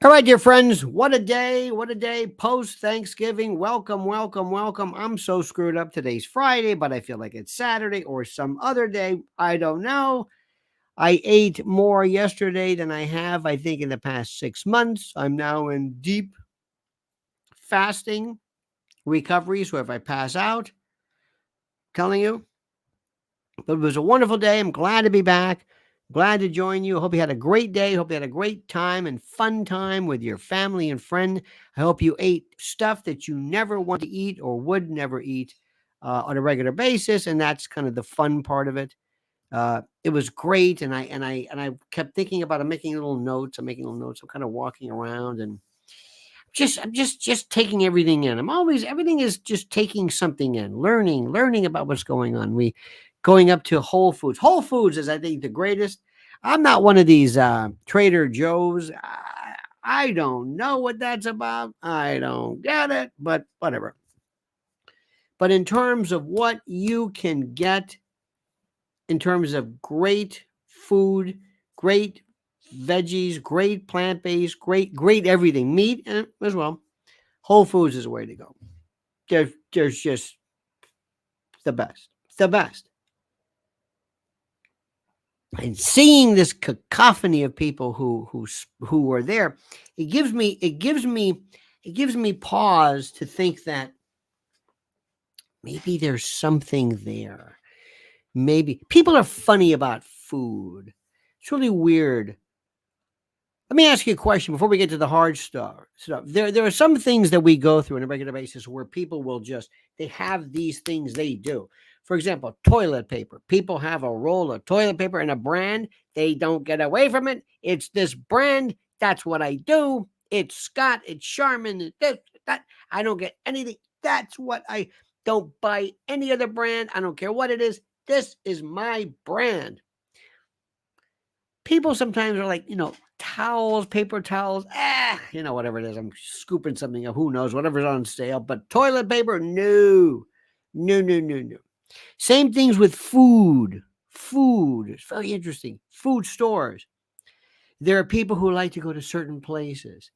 All right, dear friends, what a day, what a day. Post Thanksgiving. Welcome, welcome, welcome. I'm so screwed up. Today's Friday, but I feel like it's Saturday or some other day. I don't know. I ate more yesterday than I have, I think, in the past 6 months. I'm now in deep fasting recovery. So if I pass out, I'm telling you, but it was a wonderful day. I'm glad to be back. Glad to join you. I hope you had a great day. Hope you had a great time and fun time with your family and friend. I hope you ate stuff that you never want to eat or would never eat on a regular basis, and that's kind of the fun part of it. It was great, and I kept thinking about. I'm making little notes. I'm making little notes. I'm kind of walking around and I'm just taking everything in. Everything is just taking something in, learning about what's going on. We going up to Whole Foods. Whole Foods is, I think, the greatest. I'm not one of these Trader Joe's. I don't know what that's about. I don't get it, but whatever. But in terms of what you can get, in terms of great food, great veggies, great plant-based, great everything, meat as well. Whole Foods is the way to go. There's just the best. It's the best. And seeing this cacophony of people who were there, it gives me pause to think that maybe there's something there. Maybe people are funny about food. It's really weird. Let me ask you a question before we get to the hard stuff. There are some things that we go through on a regular basis where people will they have these things they do. For example, toilet paper. People have a roll of toilet paper and a brand. They don't get away from it. It's this brand. That's what I do. It's Scott. It's Charmin. It's this, that. I don't get anything. That's what I don't buy any other brand. I don't care what it is. This is my brand. People sometimes are like, towels, paper towels, whatever it is. I'm scooping something up. Who knows? Whatever's on sale. But toilet paper, no. No, no, no, no. Same things with food. Food. It's very interesting. Food stores. There are people who like to go to certain places.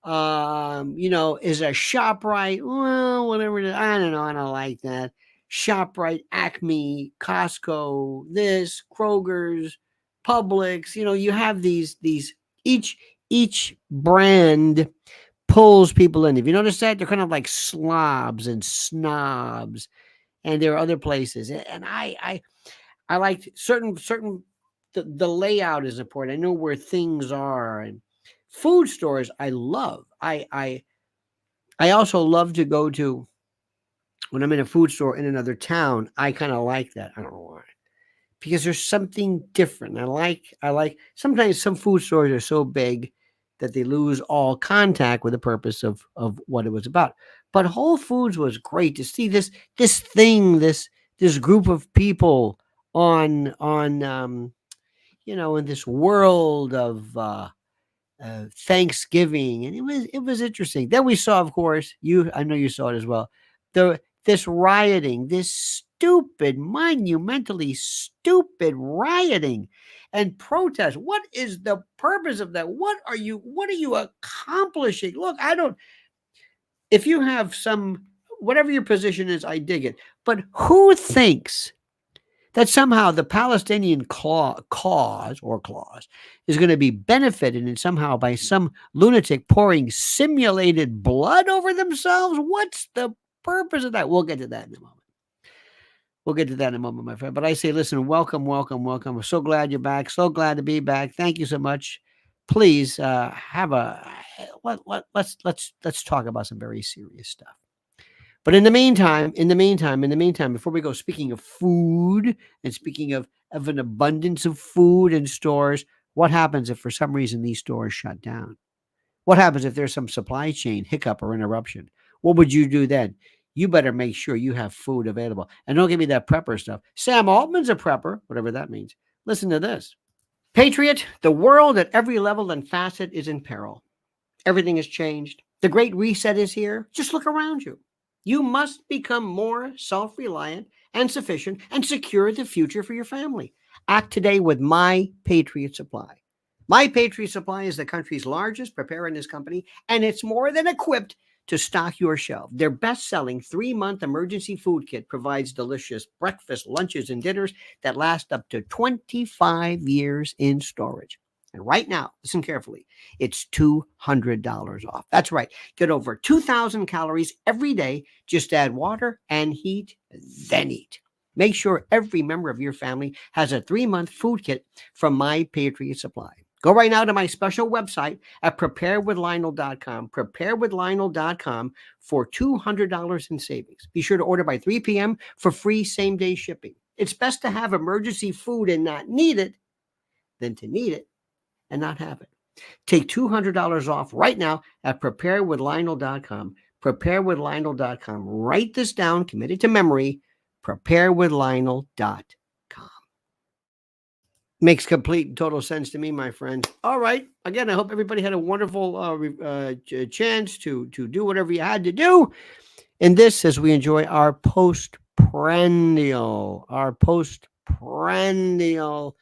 Is a ShopRite? Well, whatever it is. I don't know. I don't like that. ShopRite, Acme, Costco, this, Kroger's, Publix. You have these each brand pulls people in. If you notice that, they're kind of like slobs and snobs, and there are other places. And I like certain the layout is important. I know where things are, and food stores I love. I also love to go to when I'm in a food store in another town. I kind of like that. I don't know why. Because there's something different. I like sometimes some food stores are so big that they lose all contact with the purpose of what it was about. But Whole Foods was great to see this group of people on in this world of Thanksgiving, and it was interesting. Then we saw, of course, I know you saw it as well. This rioting, this stupid, monumentally stupid rioting and protest. What is the purpose of that? What are you accomplishing? Look, I don't. If you have whatever your position is, I dig it. But who thinks that somehow the Palestinian cause is going to be benefited and somehow by some lunatic pouring simulated blood over themselves? What's the purpose of that? We'll get to that in a moment. My friend. But I say, listen, welcome, welcome, welcome. I'm so glad you're back. So glad to be back. Thank you so much. Please have a let's talk about some very serious stuff. But in the meantime, before we go, speaking of food and speaking of an abundance of food in stores, what happens if for some reason these stores shut down? What happens if there's some supply chain hiccup or interruption? What would you do then? You better make sure you have food available. And don't give me that prepper stuff. Sam Altman's a prepper, whatever that means. Listen to this. Patriot, the world at every level and facet is in peril. Everything has changed. The Great Reset is here. Just look around you. You must become more self-reliant and sufficient and secure the future for your family. Act today with My Patriot Supply. My Patriot Supply is the country's largest preparedness company, and it's more than equipped to stock your shelf. Their best-selling 3-month emergency food kit provides delicious breakfast, lunches, and dinners that last up to 25 years in storage. And right now, listen carefully, it's $200 off. That's right. Get over 2,000 calories every day. Just add water and heat, then eat. Make sure every member of your family has a 3-month food kit from My Patriot Supply. Go right now to my special website at preparewithlionel.com, preparewithlionel.com for $200 in savings. Be sure to order by 3 p.m. for free same-day shipping. It's best to have emergency food and not need it than to need it and not have it. Take $200 off right now at preparewithlionel.com, preparewithlionel.com. Write this down, commit it to memory, preparewithlionel.com. Makes complete and total sense to me, my friends. All right. Again, I hope everybody had a wonderful chance to do whatever you had to do in this as we enjoy our post-prandial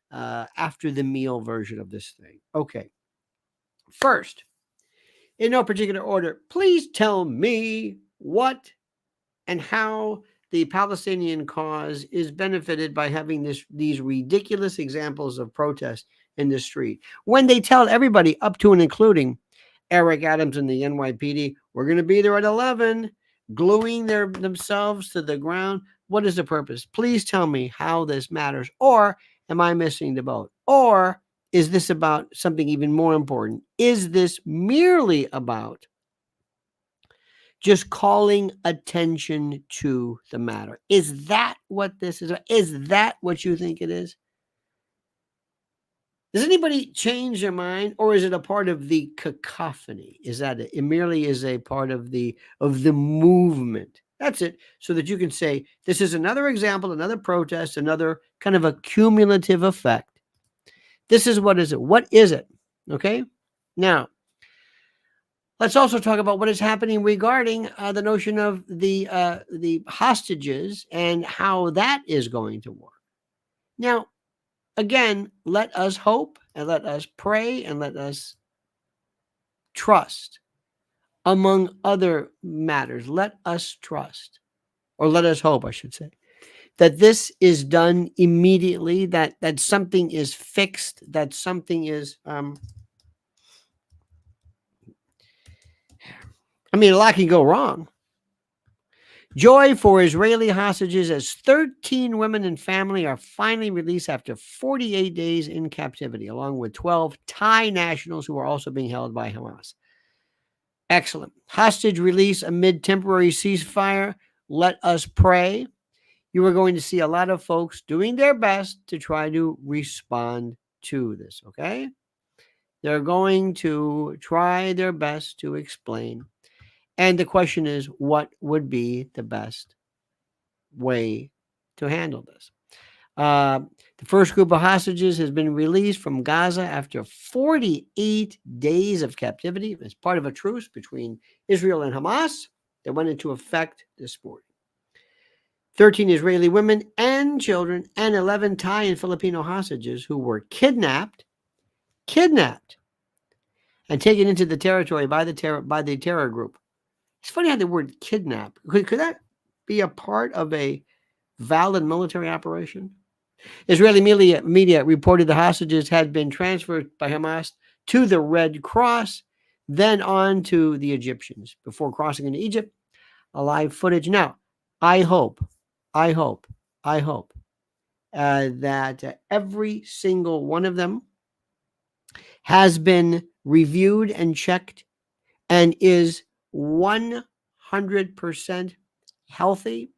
after the meal version of this thing. Okay. First, in no particular order, please tell me what and how the Palestinian cause is benefited by having these ridiculous examples of protest in the street. When they tell everybody, up to and including Eric Adams and the NYPD, we're going to be there at 11, gluing themselves to the ground. What is the purpose? Please tell me how this matters. Or am I missing the boat? Or is this about something even more important? Is this merely about just calling attention to the matter? Is that what this is? Is that what you think it is? Does anybody change their mind, or is it a part of the cacophony? Is that it? It merely is a part of the movement. That's it. So that you can say, this is another example, another protest, another kind of a cumulative effect. This is what is it? What is it? Okay. Now, let's also talk about what is happening regarding the notion of the hostages and how that is going to work. Now, again, let us hope and let us pray and let us trust, among other matters. Let us trust, or let us hope, I should say, that this is done immediately, that something is fixed, that something is a lot can go wrong. Joy for Israeli hostages as 13 women and family are finally released after 48 days in captivity, along with 12 Thai nationals who are also being held by Hamas. Excellent. Hostage release amid temporary ceasefire. Let us pray. You are going to see a lot of folks doing their best to try to respond to this, okay? They're going to try their best to explain. And the question is, what would be the best way to handle this? The first group of hostages has been released from Gaza after 48 days of captivity as part of a truce between Israel and Hamas that went into effect this morning. 13 Israeli women and children and 11 Thai and Filipino hostages who were kidnapped and taken into the territory by the terror group. It's funny how the word kidnap, could that be a part of a valid military operation? Israeli media reported the hostages had been transferred by Hamas to the Red Cross, then on to the Egyptians before crossing into Egypt. Live footage. Now, I hope that every single one of them has been reviewed and checked and is 100% healthy.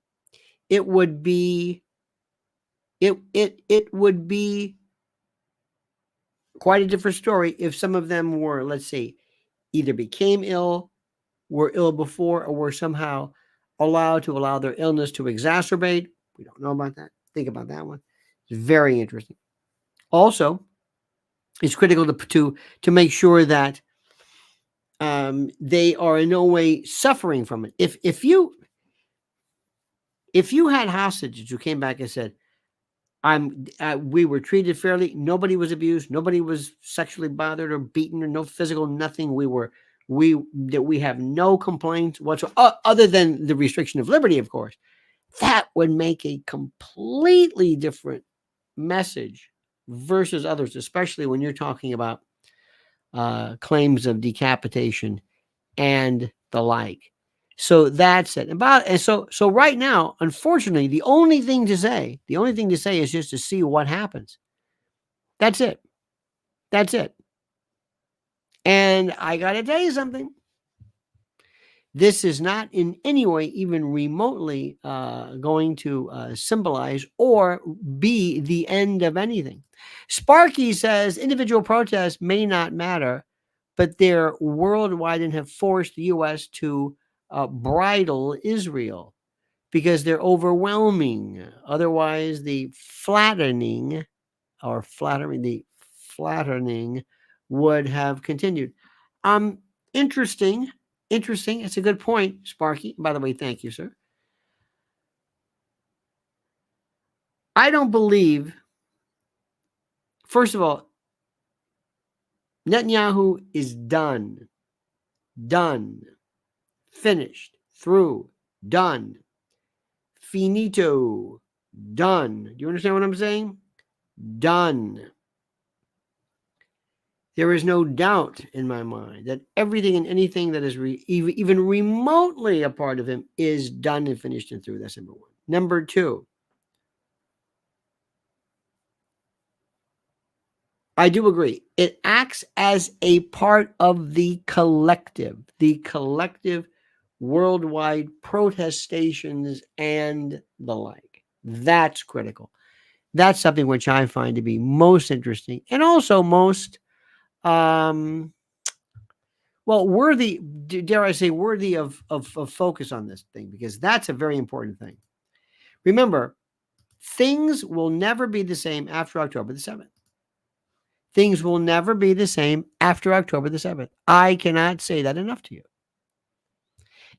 It would be quite a different story if some of them were, let's say, either became ill, were ill before, or were somehow allowed their illness to exacerbate. We don't know about that. Think about that one. It's very interesting. Also, it's critical to make sure that they are in no way suffering from it. If you had hostages who came back and said, We were treated fairly. Nobody was abused. Nobody was sexually bothered or beaten, or no physical nothing. We have no complaints whatsoever, other than the restriction of liberty, of course. That would make a completely different message versus others, especially when you're talking about claims of decapitation and the like. So that's it. So right now, unfortunately, the only thing to say is just to see what happens. That's it. That's it. And I got to tell you something. This is not in any way even remotely going to symbolize or be the end of anything. Sparky says individual protests may not matter, but they're worldwide and have forced the U.S. to bridle Israel because they're overwhelming. Otherwise, the flattening would have continued. Interesting. It's a good point, Sparky. By the way, thank you, sir. I don't believe, first of all, Netanyahu is done, finished, through, done, finito, done. Do you understand what I'm saying? Done. There is no doubt in my mind that everything and anything that is even remotely a part of him is done and finished and through. That's number one. Number two, I do agree. It acts as a part of the collective worldwide protestations and the like. That's critical. That's something which I find to be most interesting and also most worthy, dare I say, worthy of focus on this thing, because that's a very important thing. Remember, things will never be the same after October the 7th. Things will never be the same after October the 7th. I cannot say that enough to you.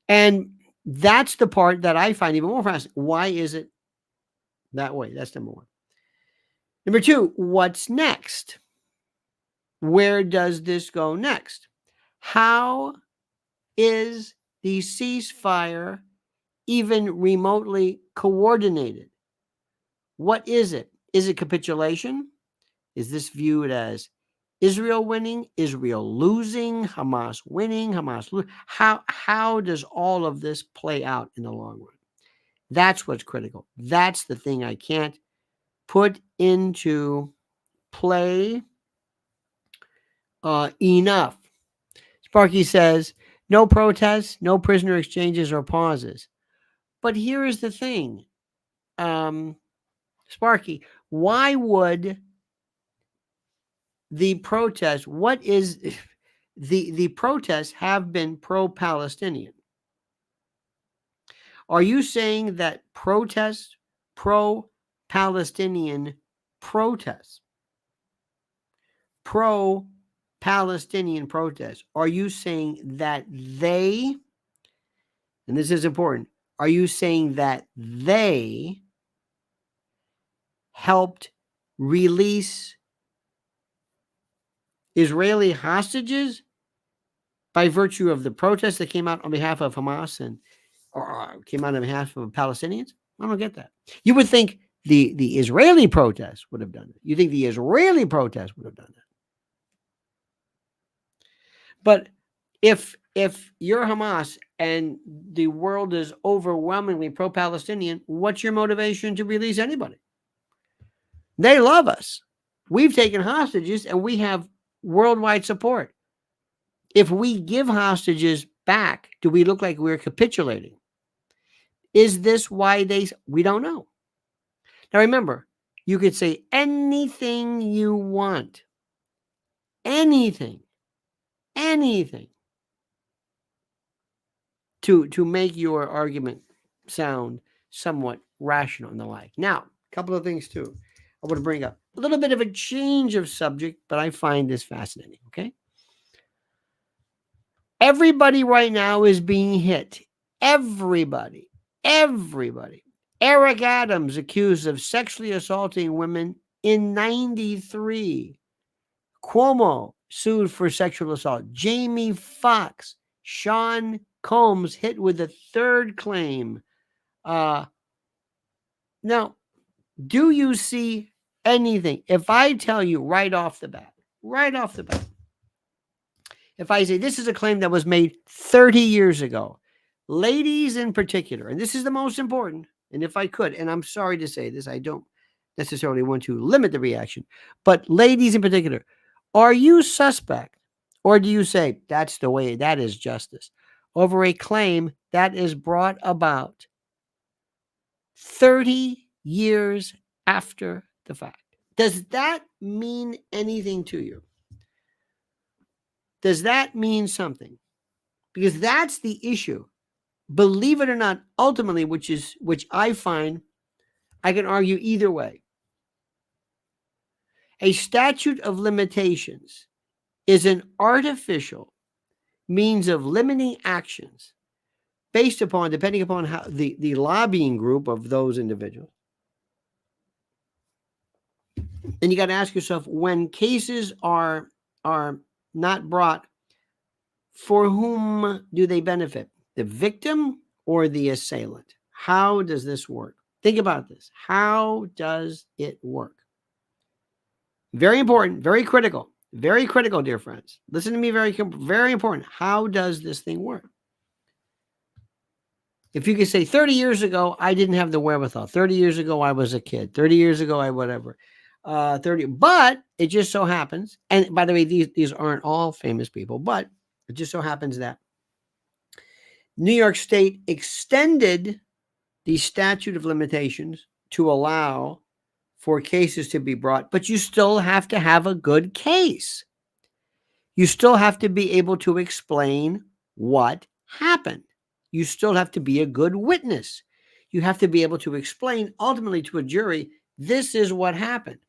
And that's the part that I find even more fascinating. Why is it that way? That's number one. Number two, what's next? Where does this go next? How is the ceasefire even remotely coordinated? What is it? Is it capitulation? Is this viewed as Israel winning, Israel losing, Hamas winning, Hamas losing? How does all of this play out in the long run? That's what's critical. That's the thing I can't put into play enough. Sparky says, no protests, no prisoner exchanges or pauses. But here is the thing, Sparky, why would the protest, what is the protests have been pro-Palestinian? Are you saying that pro-Palestinian protests, pro-Palestinian protests, are you saying that they, and this is important, are you saying that they helped release Israeli hostages by virtue of the protests that came out on behalf of Hamas or came out on behalf of Palestinians? I don't get that. You would think the Israeli protests would have done it. You think the Israeli protests would have done it. But if you're Hamas and the world is overwhelmingly pro-Palestinian, what's your motivation to release anybody? They love us. We've taken hostages and we have worldwide support. If we give hostages back, do we look like we're capitulating? Is this why we don't know. Now remember, you could say anything you want. Anything. To make your argument sound somewhat rational and the like. Now, a couple of things too. I want to bring up a little bit of a change of subject, but I find this fascinating, okay? Everybody right now is being hit. Everybody. Eric Adams accused of sexually assaulting women in 93. Cuomo sued for sexual assault. Jamie Foxx, Sean Combs hit with a third claim. Now, do you see anything? If I tell you right off the bat, if I say this is a claim that was made 30 years ago, ladies in particular, and this is the most important, and if I could, and I'm sorry to say this, I don't necessarily want to limit the reaction, but ladies in particular, are you suspect, or do you say that's the way, that is justice, over a claim that is brought about 30 years after the fact? Does that mean anything to you? Does that mean something? Because that's the issue. Believe it or not, ultimately, which I find I can argue either way. A statute of limitations is an artificial means of limiting actions based upon, depending upon how the lobbying group of those individuals. And you got to ask yourself, when cases are not brought, for whom do they benefit? The victim or the assailant? How does this work? Think about this. How does it work? Very important, very critical, dear friends. Listen to me, very important. How does this thing work? If you could say 30 years ago, I didn't have the wherewithal. 30 years ago, I was a kid. 30 years ago, I whatever. 30, but it just so happens, and by the way, these aren't all famous people, but it just so happens that New York State extended the statute of limitations to allow for cases to be brought, but you still have to have a good case. You still have to be able to explain what happened. You still have to be a good witness. You have to be able to explain ultimately to a jury, this is what happened.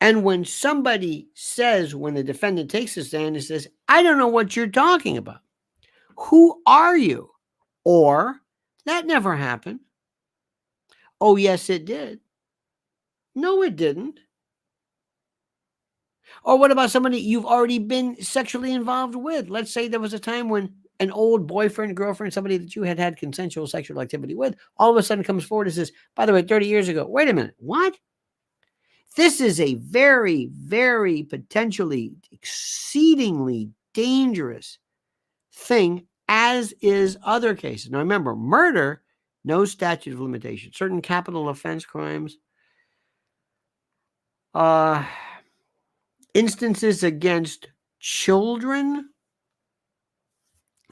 And when somebody says, when the defendant takes a stand and says, I don't know what you're talking about. Who are you? Or, that never happened. Oh, yes, it did. No, it didn't. Or what about somebody you've already been sexually involved with? Let's say there was a time when an old boyfriend, girlfriend, somebody that you had had consensual sexual activity with, all of a sudden comes forward and says, by the way, 30 years ago, wait a minute, what? This is a very, very potentially exceedingly dangerous thing, as is other cases. Now remember, murder, no statute of limitation. Certain capital offense crimes, instances against children,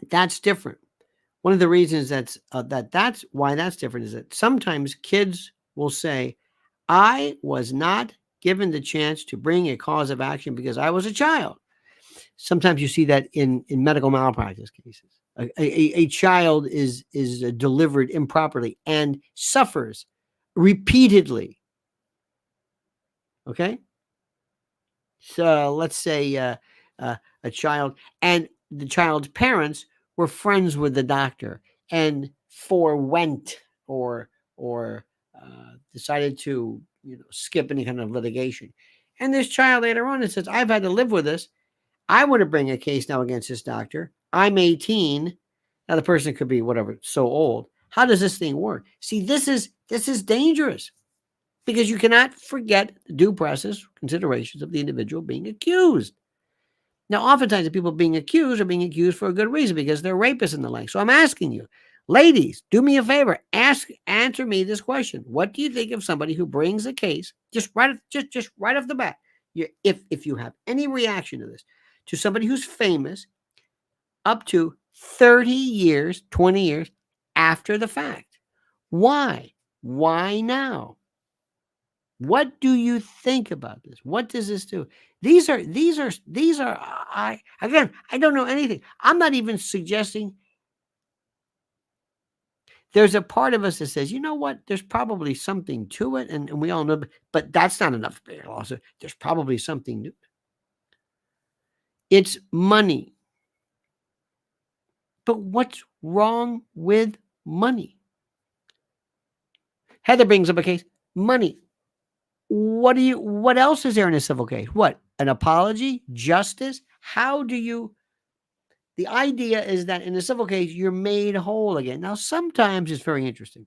that's different. One of the reasons that's why that's different is that sometimes kids will say, I was not given the chance to bring a cause of action because I was a child. Sometimes you see that in medical malpractice cases. A child is delivered improperly and suffers repeatedly. Okay? So let's say a child, and the child's parents were friends with the doctor and forwent or decided to skip any kind of litigation. And this child later on says, I've had to live with this. I want to bring a case now against this doctor. I'm 18. Now the person could be whatever, so old. How does this thing work? See, this is dangerous because you cannot forget the due process considerations of the individual being accused. Now, oftentimes the people being accused are being accused for a good reason because they're rapists and the like. So I'm asking you, ladies, do me a favor. Answer me this question. What do you think of somebody who brings a case just right off the bat? If you have any reaction to this, to somebody who's famous up to 30 years, 20 years after the fact. Why? Why now? What do you think about this? What does this do? These are I don't know anything. I'm not even suggesting. There's a part of us that says, you know what? There's probably something to it, and we all know, but that's not enough. Also, there's probably something new. It's money. But what's wrong with money? Heather brings up a case. Money. What else is there in a civil case? What? An apology? Justice? The idea is that in a civil case, you're made whole again. Now, sometimes it's very interesting.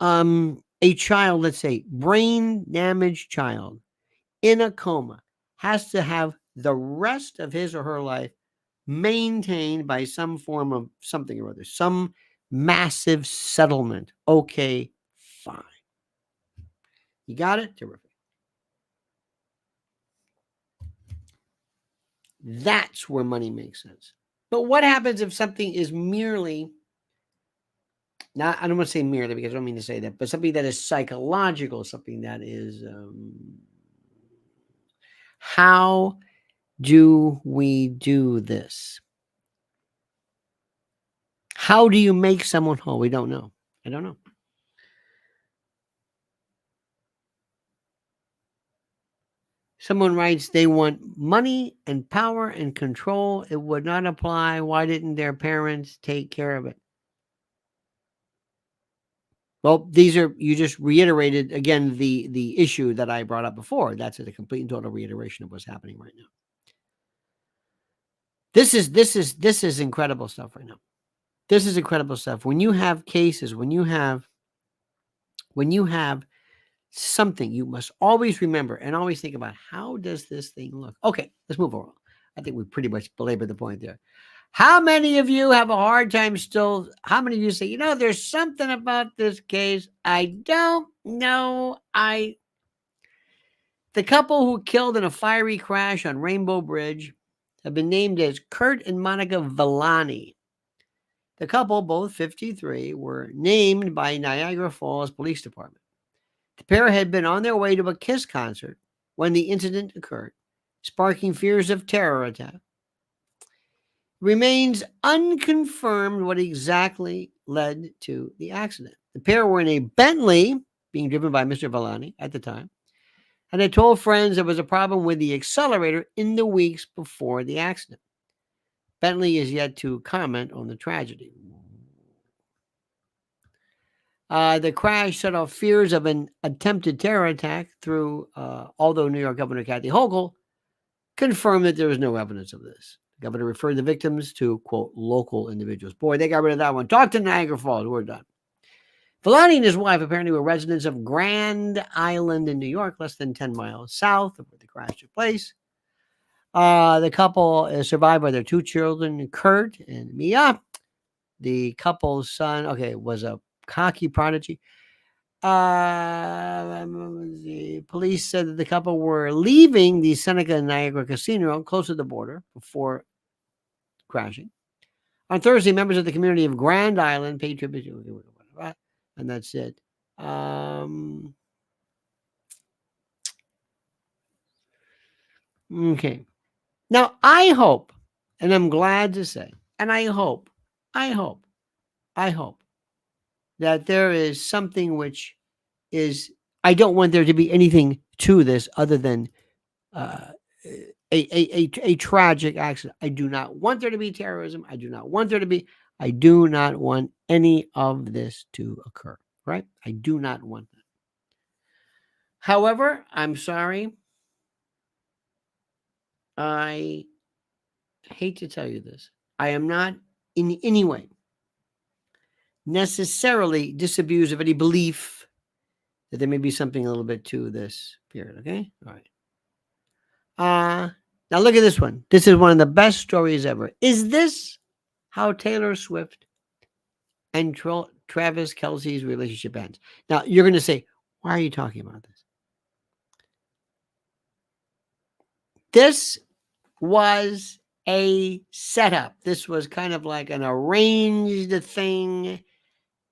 A child, let's say, brain damaged child in a coma, has to have the rest of his or her life maintained by some form of something or other, some massive settlement. Okay, fine. You got it? Terrific. That's where money makes sense. But what happens if something is merely, not, I don't want to say merely because I don't mean to say that, but something that is psychological, something that is, how do we do this? How do you make someone whole? We don't know. I don't know. Someone writes, they want money and power and control. It would not apply. Why didn't their parents take care of it? Well, you just reiterated again the issue that I brought up before. That's a complete and total reiteration of what's happening right now. This is incredible stuff right now. This is incredible stuff. When you have cases, when you have something, you must always remember and always think about, how does this thing look? Okay, let's move on. I think we pretty much belabored the point there. How many of you have a hard time still? How many of you say, there's something about this case I don't know? The couple who killed in a fiery crash on Rainbow Bridge have been named as Kurt and Monica Villani. The couple, both 53, were named by Niagara Falls Police Department. The pair had been on their way to a Kiss concert when the incident occurred, sparking fears of terror attack. Remains unconfirmed what exactly led to the accident. The pair were in a Bentley, being driven by Mr. Villani at the time, and had told friends there was a problem with the accelerator in the weeks before the accident. Bentley is yet to comment on the tragedy. The crash set off fears of an attempted terror attack although New York Governor Kathy Hochul confirmed that there was no evidence of this. The governor referred the victims to, quote, local individuals. Boy, they got rid of that one. Talk to Niagara Falls. We're done. Villani and his wife apparently were residents of Grand Island in New York, less than 10 miles south of where the crash took place. The couple is survived by their two children, Kurt and Mia. The couple's son, was a hockey prodigy. The police said that the couple were leaving the Seneca Niagara Casino close to the border before crashing. On Thursday, members of the community of Grand Island paid tribute to, and that's it. Okay. Now, I hope, and I'm glad to say, and I hope that there is something which is, I don't want there to be anything to this other than a tragic accident. I do not want there to be terrorism. I do not want any of this to occur, right? I do not want that. However, I'm sorry. I hate to tell you this. I am not in any way necessarily disabused of any belief that there may be something a little bit to this period. Okay. All right. Now look at this one. This is one of the best stories ever. Is this how Taylor Swift and Travis Kelce's relationship ends? Now you're going to say, why are you talking about this? This was a setup. This was kind of like an arranged thing.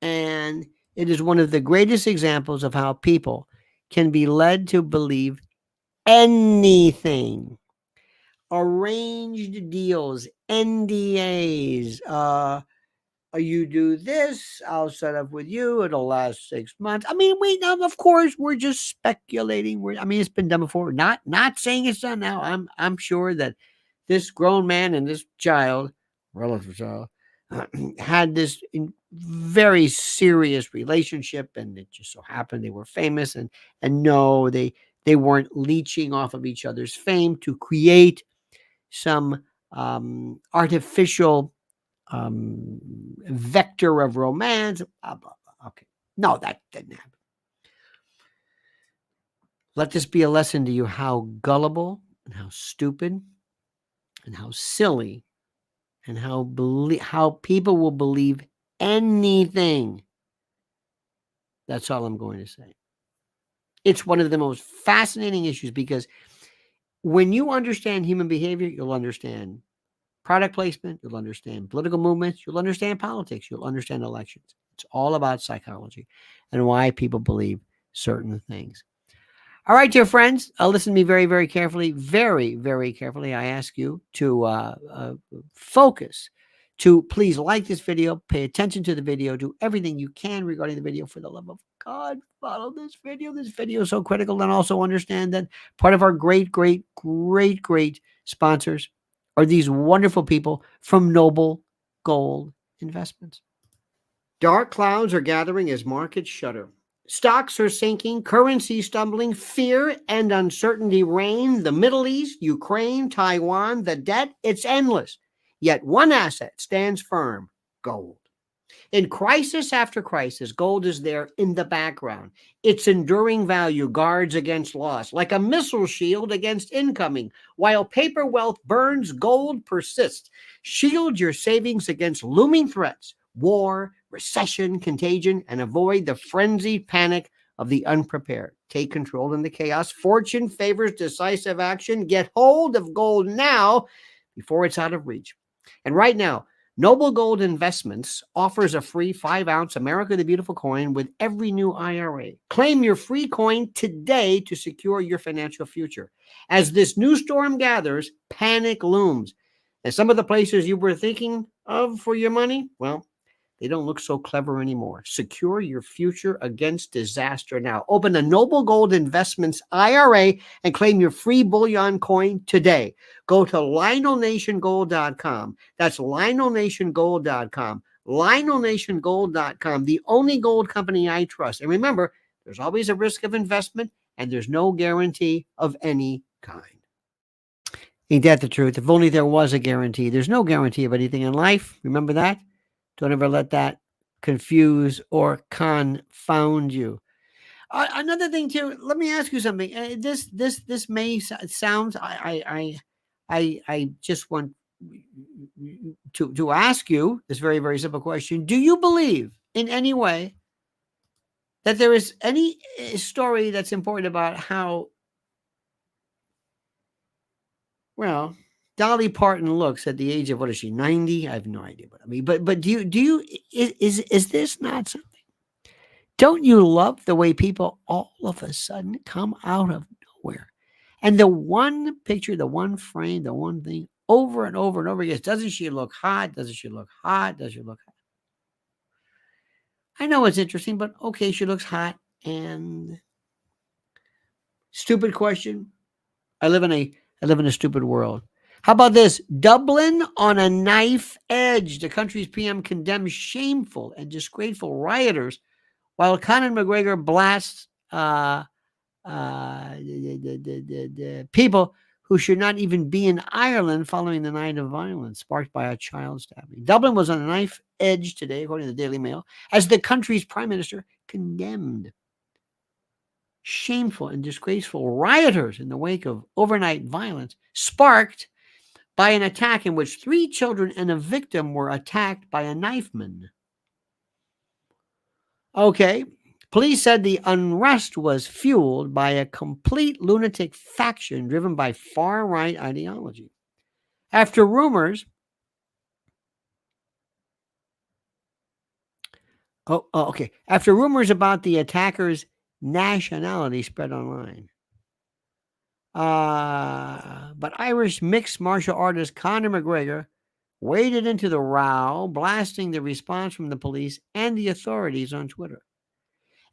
And it is one of the greatest examples of how people can be led to believe anything. Arranged deals, NDAs. You do this, I'll set up with you. It'll last 6 months. I mean, of course, we're just speculating. It's been done before. Not saying it's done now. I'm sure that this grown man and this child, relative child, had this very serious relationship, and it just so happened they were famous. And no, they weren't leeching off of each other's fame to create some artificial vector of romance. Blah, blah, blah. Okay, no, that didn't happen. Let this be a lesson to you how gullible and how stupid and how silly and how people will believe anything. That's all I'm going to say. It's one of the most fascinating issues, because when you understand human behavior, you'll understand product placement, you'll understand political movements, you'll understand politics, you'll understand elections. It's all about psychology and why people believe certain things. All right, dear friends, listen to me very, very carefully. Very, very carefully. I ask you to focus, to please like this video, pay attention to the video, do everything you can regarding the video. For the love of God, follow this video. This video is so critical. And also understand that part of our great, great, great, great sponsors are these wonderful people from Noble Gold Investments. Dark clouds are gathering as markets shudder. Stocks are sinking, currency stumbling, fear and uncertainty reign. The Middle East, Ukraine, Taiwan, the debt, it's endless. Yet one asset stands firm: gold. In crisis after crisis, gold is there in the background. Its enduring value guards against loss, like a missile shield against incoming. While paper wealth burns, gold persists. Shield your savings against looming threats: war, recession, contagion, and avoid the frenzied panic of the unprepared. Take control in the chaos. Fortune favors decisive action. Get hold of gold now before it's out of reach. And right now, Noble Gold Investments offers a free 5-ounce America the Beautiful coin with every new IRA. Claim your free coin today to secure your financial future. As this new storm gathers, panic looms. And some of the places you were thinking of for your money, well, they don't look so clever anymore. Secure your future against disaster now. Open a Noble Gold Investments IRA and claim your free bullion coin today. Go to LionelNationGold.com. That's LionelNationGold.com. LionelNationGold.com, the only gold company I trust. And remember, there's always a risk of investment, and there's no guarantee of any kind. Ain't that the truth? If only there was a guarantee. There's no guarantee of anything in life. Remember that? Don't ever let that confuse or confound you. Another thing too. Let me ask you something. This may sound. I just want to ask you this very, very simple question. Do you believe in any way that there is any story that's important about how, well, Dolly Parton looks at the age of, what is she, 90? I have no idea what I mean. But do you is this not something? Don't you love the way people all of a sudden come out of nowhere? And the one picture, the one frame, the one thing over and over and over again. Doesn't she look hot? Doesn't she look hot? Does she look hot? I know it's interesting, but okay, she looks hot. And stupid question. I live in a stupid world. How about this? Dublin on a knife edge. The country's PM condemns shameful and disgraceful rioters, while Conor McGregor blasts the people who should not even be in Ireland following the night of violence sparked by a child stabbing. Dublin was on a knife edge today, according to the Daily Mail, as the country's prime minister condemned shameful and disgraceful rioters in the wake of overnight violence sparked by an attack in which 3 children and a victim were attacked by a knifeman. Okay, police said the unrest was fueled by a complete lunatic faction driven by far-right ideology. After rumors about the attackers' nationality spread online. But Irish mixed martial artist Conor McGregor waded into the row, blasting the response from the police and the authorities on Twitter.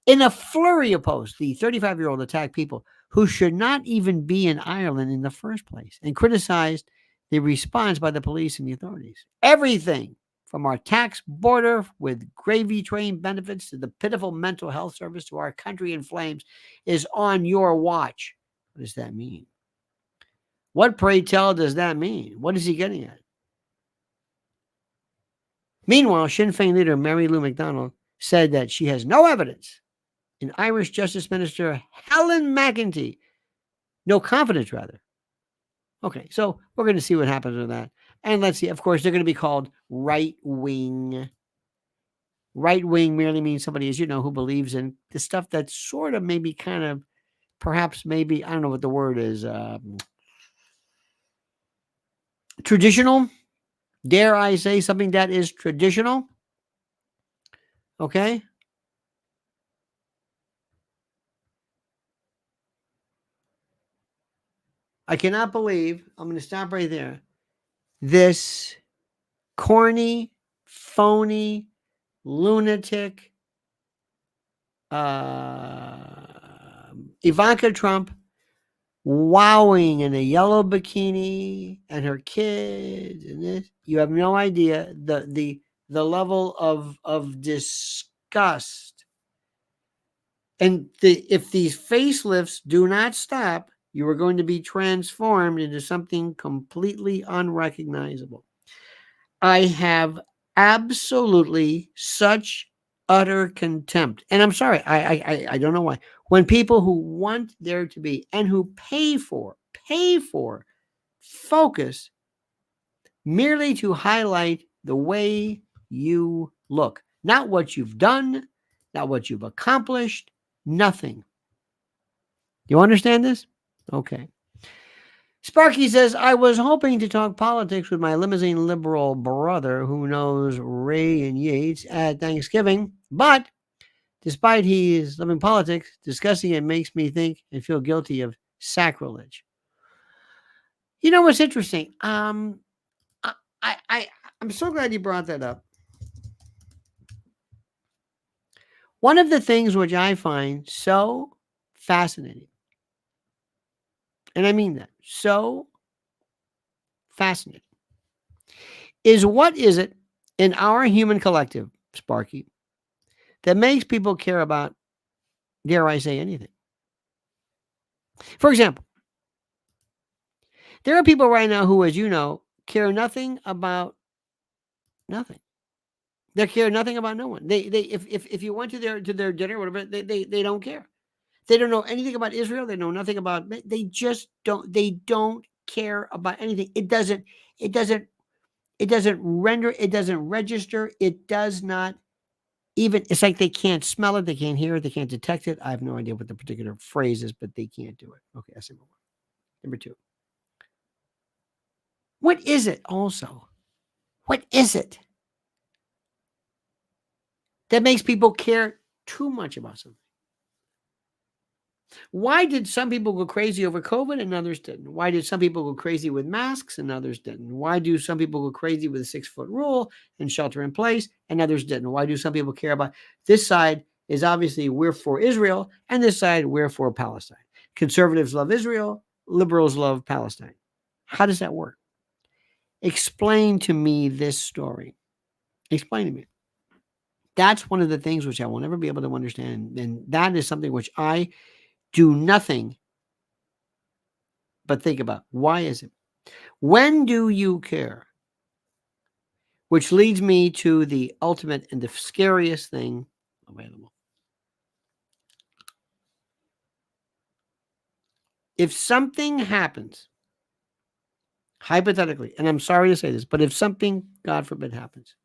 In a flurry of posts, the 35-year-old attacked people who should not even be in Ireland in the first place and criticized the response by the police and the authorities. Everything from our tax border with gravy train benefits to the pitiful mental health service to our country in flames, is on your watch. What does that mean? What, pray tell, does that mean? What is he getting at? Meanwhile, Sinn Féin leader Mary Lou McDonald said that she has no evidence in Irish Justice Minister Helen McEntee. No confidence, rather. Okay, so we're going to see what happens with that. And let's see, of course, they're going to be called right wing. Right wing merely means somebody, as you know, who believes in the stuff that's sort of maybe kind of, perhaps maybe, I don't know what the word is, traditional. Dare I say something that is traditional? Okay. I cannot believe, I'm going to stop right there, this corny, phony, lunatic, Ivanka Trump wowing in a yellow bikini and her kids and this. You have no idea the level of disgust. And if these facelifts do not stop, you are going to be transformed into something completely unrecognizable. I have absolutely such utter contempt. And I'm sorry, I don't know why. When people who want there to be and who pay for focus merely to highlight the way you look, not what you've done, not what you've accomplished, nothing. You understand this? Okay. Sparky says, I was hoping to talk politics with my limousine liberal brother who knows Ray and Yates at Thanksgiving, but despite his loving politics, discussing it makes me think and feel guilty of sacrilege. You know what's interesting? I'm so glad you brought that up. One of the things which I find so fascinating, and I mean that, so fascinating, is what is it in our human collective, Sparky, that makes people care about, dare I say, anything? For example, there are people right now who, as you know, care nothing about nothing. They care nothing about no one. They if you went to their dinner, whatever, they don't care. They don't know anything about Israel. They know nothing about. They just don't. They don't care about anything. It doesn't. It doesn't. It doesn't render. It doesn't register. It does not even. It's like they can't smell it. They can't hear it. They can't detect it. I have no idea what the particular phrase is, but they can't do it. Okay, that's number one. Number two. What is it? Also, what is it that makes people care too much about something? Why did some people go crazy over COVID and others didn't? Why did some people go crazy with masks and others didn't? Why do some people go crazy with the 6-foot rule and shelter in place and others didn't? Why do some people care about this side is obviously we're for Israel and this side we're for Palestine. Conservatives love Israel, liberals love Palestine. How does that work? Explain to me this story. Explain to me. That's one of the things which I will never be able to understand. And that is something which I do nothing but think about. Why is it? When do you care? Which leads me to the ultimate and the scariest thing available. If something happens, hypothetically, and I'm sorry to say this, but if something, God forbid, happens,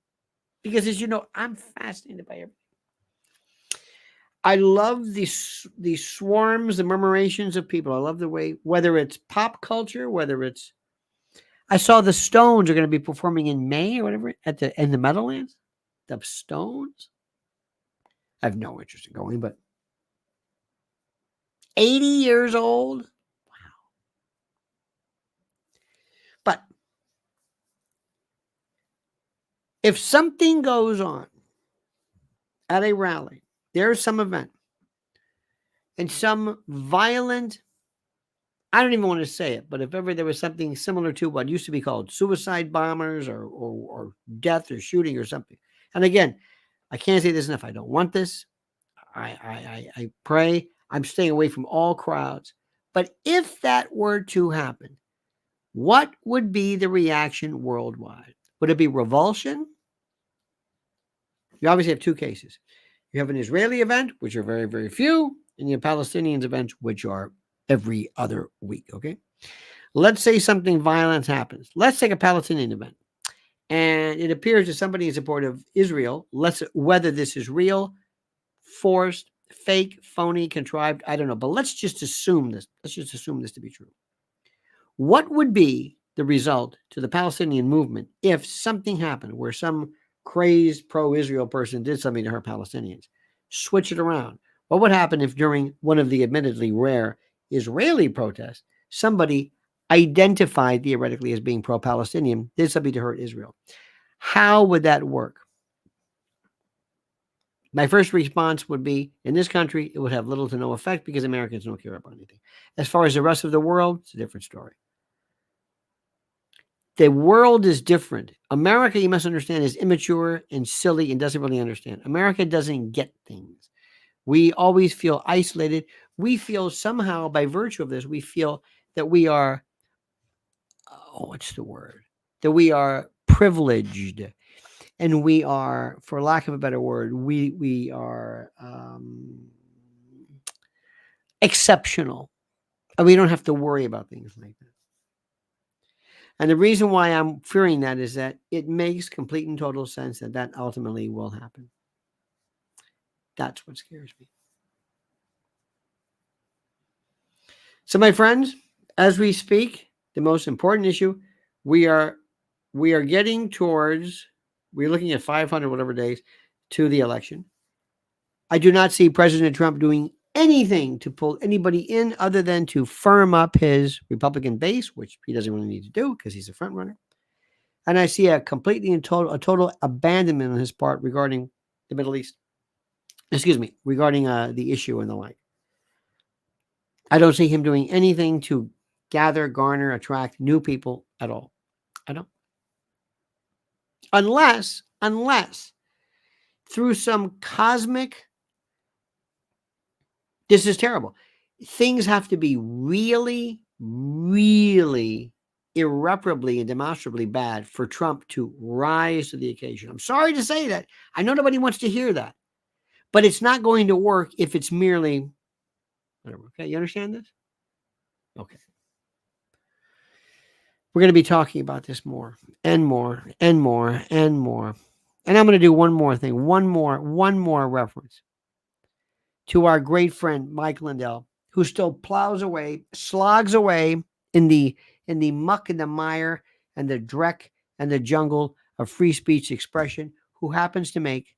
because as you know, I'm fascinated by everything. I love these swarms, the murmurations of people. I love the way, whether it's pop culture, whether it's, I saw the Stones are going to be performing in May or whatever in the Meadowlands. The Stones. I have no interest in going, but 80 years old. Wow. But if something goes on at a rally, there's some event, and some violent I don't even want to say it, but if ever there was something similar to what used to be called suicide bombers or death or shooting or something. And again, I can't say this enough. I don't want this. I pray. I'm staying away from all crowds. But if that were to happen, what would be the reaction worldwide? Would it be revulsion? You obviously have two cases. You have an Israeli event, which are very, very few, and you have Palestinians events, which are every other week. Okay. Let's say something violent happens. Let's take a Palestinian event. And it appears that somebody in support of Israel, whether this is real, forced, fake, phony, contrived, I don't know. But let's just assume this. Let's just assume this to be true. What would be the result to the Palestinian movement if something happened where some crazed pro-Israel person did something to hurt Palestinians? Switch it around. What would happen if during one of the admittedly rare Israeli protests, somebody identified theoretically as being pro-Palestinian did something to hurt Israel? How would that work? My first response would be, in this country, it would have little to no effect because Americans don't care about anything. As far as the rest of the world, it's a different story. The world is different. America, you must understand, is immature and silly and doesn't really understand. America doesn't get things. We always feel isolated. We feel somehow, by virtue of this, we feel that we are, what's the word? That we are privileged. And we are, for lack of a better word, we are exceptional. And we don't have to worry about things like that. And the reason why I'm fearing that is that it makes complete and total sense that that ultimately will happen. That's what scares me. So, my friends, as we speak, the most important issue, we are getting towards, we're looking at 500 whatever days to the election. I do not see President Trump doing anything to pull anybody in other than to firm up his Republican base, which he doesn't really need to do because he's a front runner. And I see a completely and total abandonment on his part regarding the Middle East. Excuse me, regarding the issue and the like. I don't see him doing anything to gather, garner, attract new people at all. I don't. Unless through some cosmic, this is terrible. Things have to be really, really irreparably and demonstrably bad for Trump to rise to the occasion. I'm sorry to say that. I know nobody wants to hear that. But it's not going to work if it's merely whatever. Okay, you understand this? Okay. We're going to be talking about this more and more and more and more. And I'm going to do one more thing, one more reference to our great friend Mike Lindell, who still plows away, slogs away in the muck and the mire and the dreck and the jungle of free speech expression, who happens to make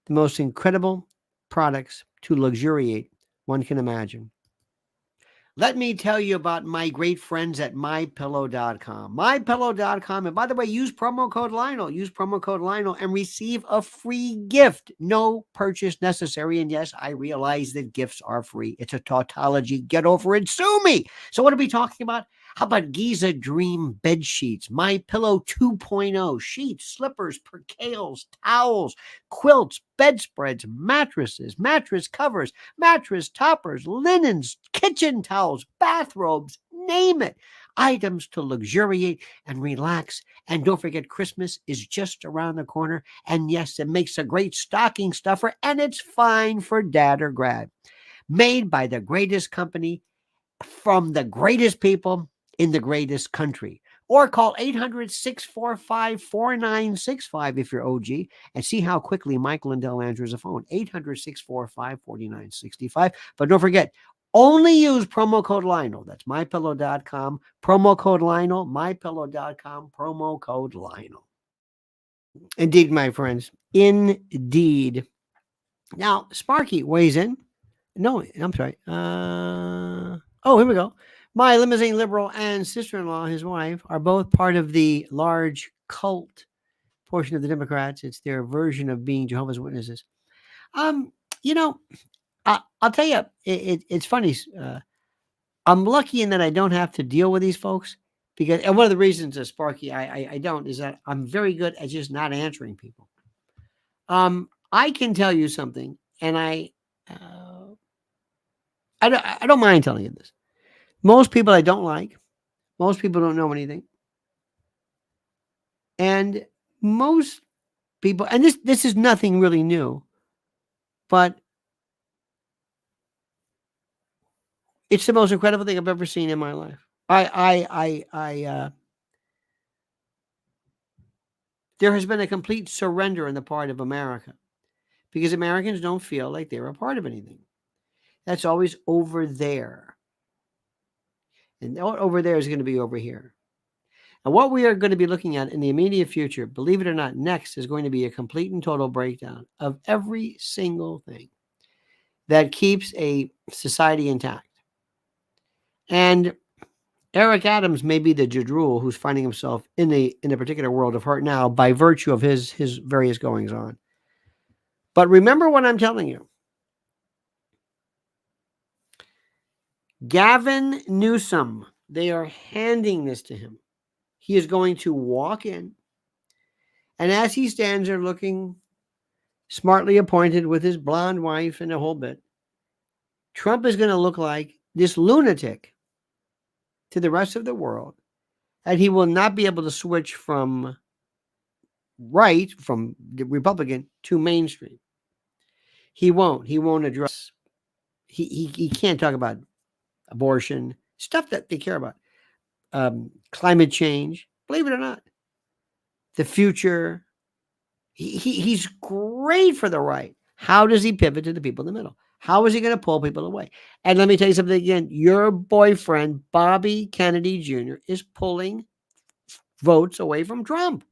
the most incredible products to luxuriate one can imagine. Let me tell you about my great friends at mypillow.com. Mypillow.com. And by the way, use promo code Lionel. Use promo code Lionel and receive a free gift. No purchase necessary. And yes, I realize that gifts are free. It's a tautology. Get over it. Sue me. So what are we talking about? How about Giza Dream bed sheets, My Pillow 2.0, sheets, slippers, percales, towels, quilts, bedspreads, mattresses, mattress covers, mattress toppers, linens, kitchen towels, bathrobes, name it. Items to luxuriate and relax. And don't forget, Christmas is just around the corner. And yes, it makes a great stocking stuffer, and it's fine for dad or grad. Made by the greatest company from the greatest people in the greatest country. Or call 800-645-4965 if you're OG, and see how quickly Mike Lindell answers the phone. 800-645-4965. But don't forget, only use promo code Lionel. That's mypillow.com. Promo code Lionel. Mypillow.com. Promo code Lionel. Indeed, my friends. Indeed. Now, Sparky weighs in. No, I'm sorry. Here we go. My limousine liberal and sister-in-law, his wife, are both part of the large cult portion of the Democrats. It's their version of being Jehovah's Witnesses. I'll tell you, it's funny. I'm lucky in that I don't have to deal with these folks because, and one of the reasons, Sparky, I don't, is that I'm very good at just not answering people. I can tell you something, and uh, I don't mind telling you this. Most people I don't like. Most people don't know anything, and most people, and this is nothing really new, but it's the most incredible thing I've ever seen in my life. There has been a complete surrender on the part of America because Americans don't feel like they're a part of anything. That's always over there. And over there is going to be over here. And what we are going to be looking at in the immediate future, believe it or not, next is going to be a complete and total breakdown of every single thing that keeps a society intact. And Eric Adams may be the jadrul who's finding himself in a particular world of hurt now by virtue of his various goings on. But remember what I'm telling you. Gavin Newsom, they are handing this to him. He is going to walk in, and as he stands there looking smartly appointed with his blonde wife and a whole bit, Trump is going to look like this lunatic to the rest of the world, and he will not be able to switch from from the Republican to mainstream. He won't. He won't address. He can't talk about abortion, stuff that they care about, climate change. Believe it or not, the future. He's great for the right. How does he pivot to the people in the middle? How is he going to pull people away? And let me tell you something again. Your boyfriend, Bobby Kennedy Jr., is pulling votes away from Trump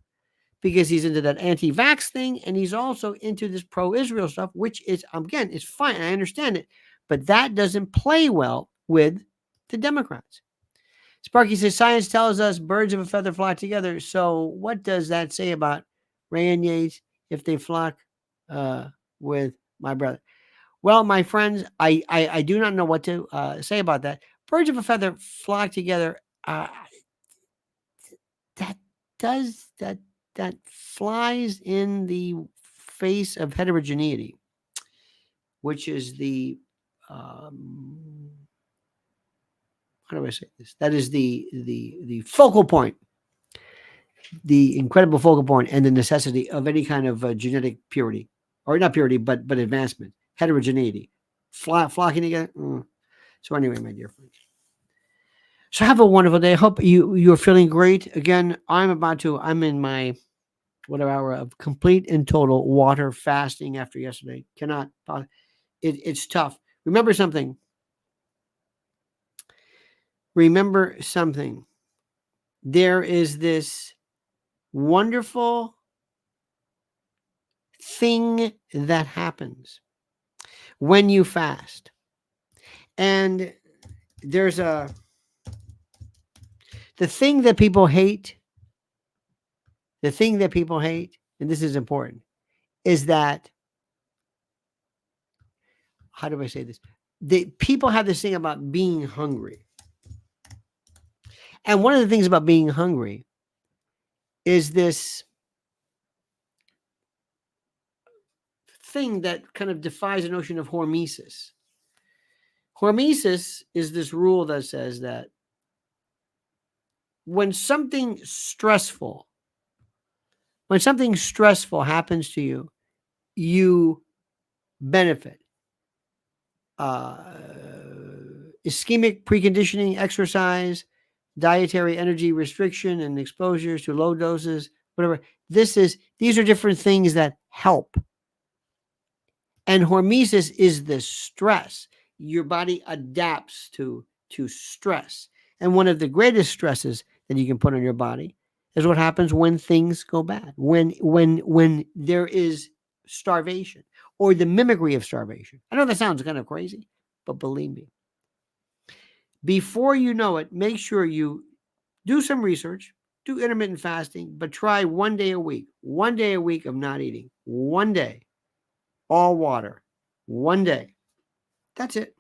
because he's into that anti-vax thing, and he's also into this pro-Israel stuff, which is, again, it's fine. I understand it, but that doesn't play well with the Democrats. Sparky says, science tells us birds of a feather flock together. So what does that say about Ray and Yates if they flock with my brother? Well, my friends, I do not know what to say about that. Birds of a feather flock together. That does that flies in the face of heterogeneity, which is the how do I say this? That is the focal point, the incredible focal point, and the necessity of any kind of genetic purity, or not purity, but advancement, heterogeneity, flocking together. So anyway, my dear friends. So have a wonderful day. I hope you're feeling great. Again, I'm in my whatever hour of complete and total water fasting after yesterday. It's tough. Remember something. There is this wonderful thing that happens when you fast. And there's the thing that people hate, and this is important, is that, how do I say this? People have this thing about being hungry. And one of the things about being hungry is this thing that kind of defies the notion of hormesis. Hormesis is this rule that says that when something stressful happens to you, you benefit. Ischemic preconditioning, exercise, dietary energy restriction, and exposures to low doses, whatever. These are different things that help. And hormesis is the stress. Your body adapts to stress. And one of the greatest stresses that you can put on your body is what happens when things go bad. When there is starvation or the mimicry of starvation. I know that sounds kind of crazy, but believe me, before you know it, make sure you do some research, do intermittent fasting, but try 1 day a week of not eating, 1 day, all water, 1 day. That's it.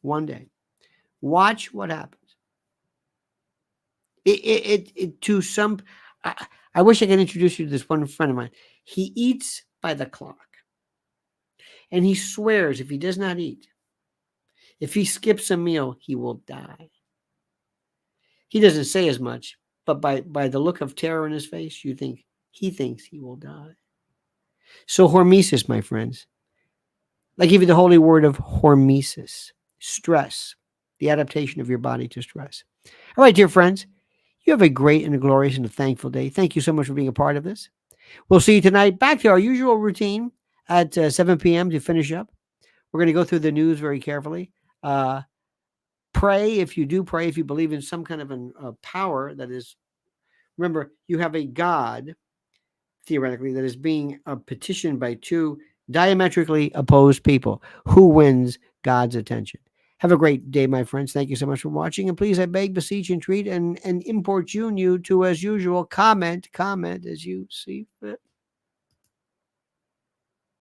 1 day. Watch what happens. It to some. I wish I could introduce you to this one friend of mine. He eats by the clock, and he swears if he does not eat, if he skips a meal, he will die. He doesn't say as much, but by the look of terror in his face, you think he thinks he will die. So hormesis, my friends. I give you the holy word of hormesis, stress, the adaptation of your body to stress. All right, dear friends, you have a great and a glorious and a thankful day. Thank you so much for being a part of this. We'll see you tonight. Back to our usual routine at 7 p.m. to finish up. We're going to go through the news very carefully. Pray if you do pray, if you believe in some kind of a power that is, remember, you have a God, theoretically, that is being petitioned by two diametrically opposed people. Who wins God's attention? Have a great day, my friends. Thank you so much for watching. And please, I beg, beseech, entreat, and importune you to, as usual, comment as you see fit.